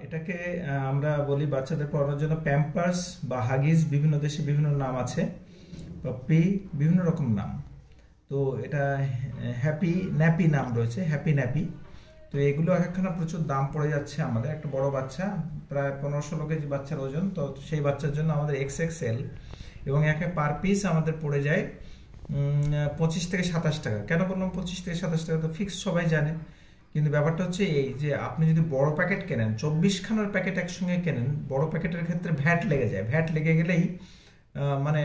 এটাকে আমরা বলি বাচ্চাদের পড়ানোর জন্য প্যাম্পার্স বা হাগিস। বিভিন্ন দেশে বিভিন্ন নাম আছে, পপি, বিভিন্ন রকম নাম। তো এটা হ্যাপি ন্যাপি নাম রয়েছে, হ্যাপি ন্যাপি। তো এগুলো একখানা প্রচুর দাম পড়ে যাচ্ছে। আমাদের একটা বড় বাচ্চা, প্রায় 15-16 কেজি বাচ্চার ওজন, তো সেই বাচ্চার জন্য আমাদের XXL, এবং একে পার পিস আমাদের পড়ে যায় 25 থেকে 27 টাকা। কেন বললাম 25 থেকে 27 টাকা? তো ফিক্স সবাই জানে। কিন্তু ব্যাপারটা হচ্ছে এই যে আপনি যদি বড় প্যাকেট কেনেন, 24খানার প্যাকেট একসঙ্গে কেনেন, বড় প্যাকেটের ক্ষেত্রে ভ্যাট লেগে যায়। ভ্যাট লেগে গেলেই মানে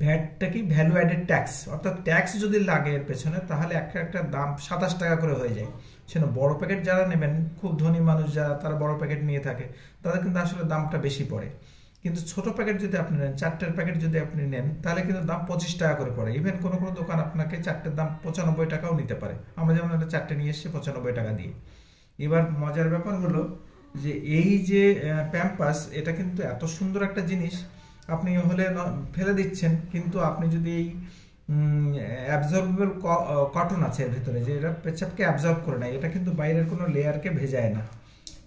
ভ্যাটটা কি, ভ্যালু অ্যাডেড ট্যাক্স, অর্থাৎ ট্যাক্স যদি লাগে এর পেছনে, তাহলে একটা একটা দাম 27 টাকা করে হয়ে যায়। সেজন্য বড় প্যাকেট যারা নেবেন, খুব ধনী মানুষ যারা, তারা বড় প্যাকেট নিয়ে থাকে, তাদের কিন্তু আসলে দামটা বেশি পড়ে। কিন্তু ছোট প্যাকেট যদি আপনি নেন, 4টের প্যাকেট যদি আপনি নেন, তাহলে কিন্তু দাম 25 টাকা করে পড়ে। ইভেন কোনো কোনো দোকান আপনাকে 4টের দাম 95 টাকাও নিতে পারে। আমরা যেমন একটা 4টে নিয়ে এসেছি 95 টাকা দিয়ে। এবার মজার ব্যাপার হলো যে এই যে প্যাম্পাস, এটা কিন্তু এত সুন্দর একটা জিনিস, আপনি হলে ফেলে দিচ্ছেন, কিন্তু আপনি যদি এই অ্যাবজর্বেবল কটন আছে এর ভিতরে, যে এটা পেচ্ছাপকে অ্যাবজর্ব করে নেয়, এটা কিন্তু বাইরের কোনো লেয়ারকে ভেজায় না।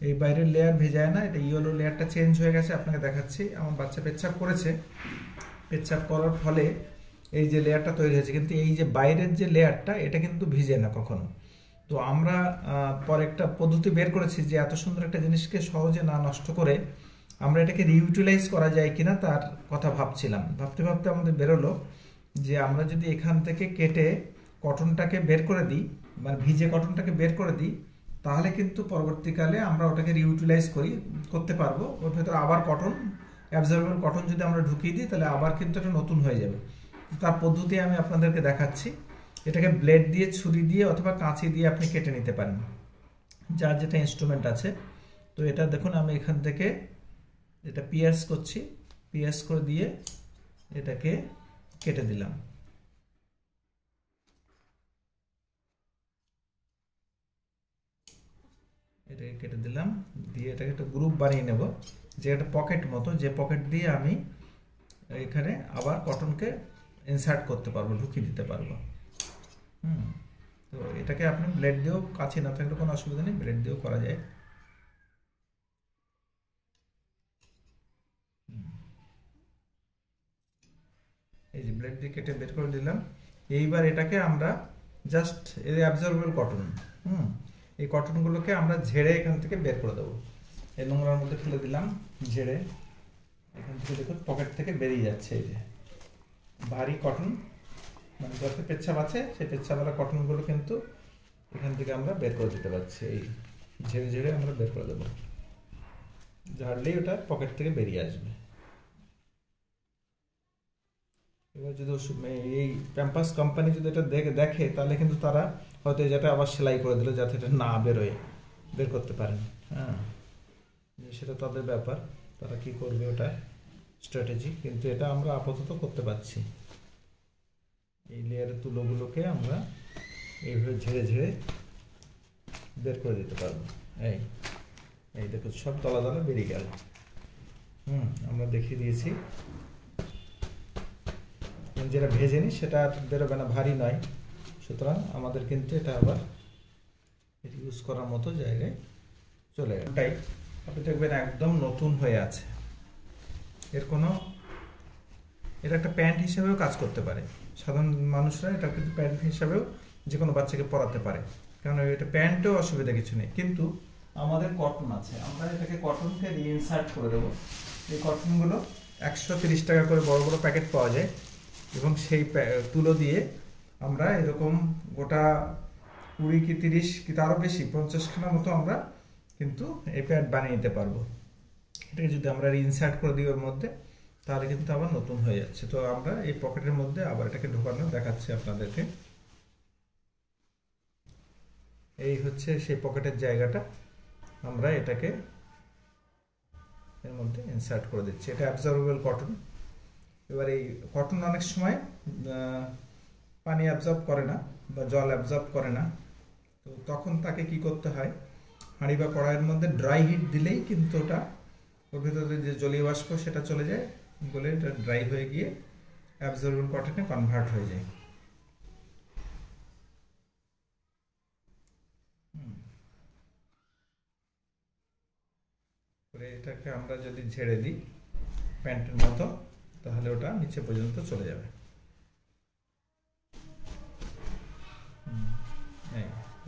এই বাইরের লেয়ার ভেজায় না। এটা ইয়েলো লেয়ারটা চেঞ্জ হয়ে গেছে, আপনাকে দেখাচ্ছি। আমার বাচ্চা পেচ্ছাপ করেছে, পেচ্ছাপ করার ফলে এই যে লেয়ারটা তৈরি হয়েছে, কিন্তু এই যে বাইরের যে লেয়ারটা, এটা কিন্তু ভিজে না কখনো। তো আমরা পরে একটা পদ্ধতি বের করেছি যে এত সুন্দর একটা জিনিসকে সহজে না নষ্ট করে আমরা এটাকে রিইউটিলাইজ করা যায় কিনা তার কথা ভাবছিলাম। ভাবতে ভাবতে আমাদের বেরোলো যে আমরা যদি এখান থেকে কেটে কটনটাকে বের করে দিই, মানে ভিজে কটনটাকে বের করে দিই, তাহলে কিন্তু পরবর্তীকালে আমরা ওটাকে রিইউটিলাইজ করতে পারবো। ওর ভেতরে আবার কটন, অ্যাবজর্বেবল কটন যদি আমরা ঢুকিয়ে দিই, তাহলে আবার কিন্তু এটা নতুন হয়ে যাবে। তার পদ্ধতি আমি আপনাদেরকে দেখাচ্ছি। এটাকে ব্লেড দিয়ে, ছুরি দিয়ে অথবা কাঁচি দিয়ে আপনি কেটে নিতে পারেন, যার যেটা ইনস্ট্রুমেন্ট আছে। তো এটা দেখুন, আমি এখান থেকে এটা পিয়ার্স করছি, পিয়ার্স করে দিয়ে এটাকে কেটে দিলাম। এটাকে কেটে দিলাম, দিয়ে এটাকে একটা গ্রুপ বানিয়ে নেব, যে একটা পকেট মতো, যে পকেট দিয়ে আমি এখানে আবার কটনকে ইনসার্ট করতে পারবো, ঢুকিয়ে দিতে পারবো। তো এটাকে আপনি ব্লেড দিয়েও, কাছে না থাকলে কোনো অসুবিধা নেই, ব্লেড দিয়েও করা যায়। এই যে ব্লেড দিয়ে কেটে বের করে দিলাম। এইবার এটাকে আমরা জাস্ট, এই অ্যাবজর্বেবল কটন, এই কটনগুলোকে আমরা ঝেড়ে এখান থেকে বের করে দেবো। এই নোংরার মধ্যে ফেলে দিলাম, ঝেড়ে এখান থেকে দেখুন পকেট থেকে বেরিয়ে যাচ্ছে। এই যে ভারী কটন, মানে যাতে পেচ্ছাপ আছে, সেই পেচ্ছাপওয়ালা কটনগুলো কিন্তু এখান থেকে আমরা বের করে দিতে পারছি। এই ঝেড়ে ঝেড়ে আমরা বের করে দেবো, ঝাড়লেই ওটা পকেট থেকে বেরিয়ে আসবে। এবার যদি এই প্যাম্পাস কোম্পানি যদি এটা দেখে, তাহলে কিন্তু তারা হয়তো যেটা আবার সেলাই করে দিল, যাতে এটা না বেরোয়, বের করতে পারেন। হ্যাঁ, সেটা তাদের ব্যাপার, তারা কি করবে ওটা স্ট্র্যাটেজি। কিন্তু এটা আমরা আপাতত করতে পারছি। এই লেয়ারের তুলোগুলোকে আমরা এইভাবে ঝেড়ে ঝেড়ে বের করে দিতে পারবো। এই এই দেখো, সব তলা তলা বেরিয়ে গেল। আমরা দেখিয়ে দিয়েছি। যেটা ভেজে নিই সেটা বেরোবে না, ভারী নয়, সুতরাং আমাদের কিন্তু এটা আবার ইউজ করার মতো জায়গায় চলে গেল। তাই আপনি দেখবেন একদম নতুন হয়ে আছে। এর কোনো, এটা একটা প্যান্ট হিসেবেও কাজ করতে পারে। সাধারণ মানুষরা এটা কিন্তু প্যান্ট হিসেবেও যে কোনো বাচ্চাকে পরাতে পারে, কারণ এটা প্যান্টেও অসুবিধা কিছু নেই। কিন্তু আমাদের কটন আছে, আমরা এটাকে কটনকে রিইনসার্ট করে দেবো। এই কটনগুলো 130 টাকা করে বড় বড় প্যাকেট পাওয়া যায়, এবং সেই তুলো দিয়ে আমরা এরকম গোটা 20 কি 30 কি তারও বেশি, 50খানা মতো আমরা কিন্তু এই প্যাড বানিয়ে নিতে পারবো। এটাকে যদি আমরা রিইনসার্ট করে দিই ওর মধ্যে, তাহলে কিন্তু আবার নতুন হয়ে যাচ্ছে। তো আমরা এই পকেটের মধ্যে আবার এটাকে ঢোকানো দেখাচ্ছি আপনাদেরকে। এই হচ্ছে সেই পকেটের জায়গাটা, আমরা এটাকে এর মধ্যে ইনসার্ট করে দিচ্ছি। এটা অ্যাবজর্বেবল কটন। এবার এই কটন অনেক সময় পানি অ্যাবজর্ব করে না বা জল অ্যাবজর্ব করে না, তো তখন তাকে কি করতে হয়, হাঁড়ি বা কড়াইয়ের মধ্যে ড্রাই হিট দিলেই কিন্তু ওটা, ওর ভিতরে যে জলীয় বাষ্প সেটা চলে যায়, বলে এটা ড্রাই হয়ে গিয়ে অ্যাবজর্বেবল কটনে কনভার্ট হয়ে যায়। করে এটাকে আমরা যদি ঝেড়ে দিই প্যান্টের মতো, তাহলে ওটা নিচে পর্যন্ত চলে যাবে।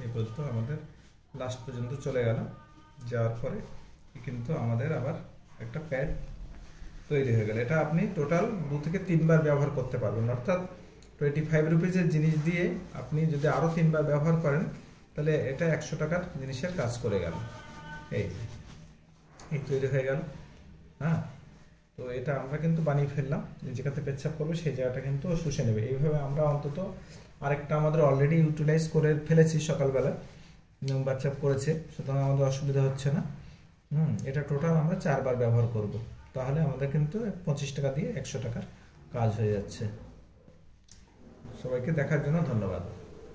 এই পর্যন্ত আমাদের লাস্ট পর্যন্ত চলে গেল। যাওয়ার পরে কিন্তু আমাদের আবার একটা প্যাড তৈরি হয়ে গেল। এটা আপনি টোটাল 2 থেকে 3 বার ব্যবহার করতে পারবেন, অর্থাৎ 25 রুপিজের জিনিস দিয়ে আপনি যদি আরও 3 বার ব্যবহার করেন তাহলে এটা 100 টাকার জিনিসের কাজ করে গেল। এই তৈরি হয়ে গেল। হ্যাঁ, তো এটা আমরা কিন্তু বানিয়ে ফেললাম। যেখানে পেচ্ছাপ করবে সেই জায়গাটা কিন্তু শুষে নেবে। এইভাবে আমরা অন্তত আরেকটা আমাদের অলরেডি ইউটিলাইজ করে ফেলেছি সকালবেলা, বাচ্চা করেছে, সুতরাং আমাদের অসুবিধা হচ্ছে না। এটা টোটাল আমরা 4 বার ব্যবহার করব, তাহলে আমাদের কিন্তু 25 টাকা দিয়ে 100 টাকার কাজ হয়ে যাচ্ছে। সবাইকে দেখার জন্য ধন্যবাদ।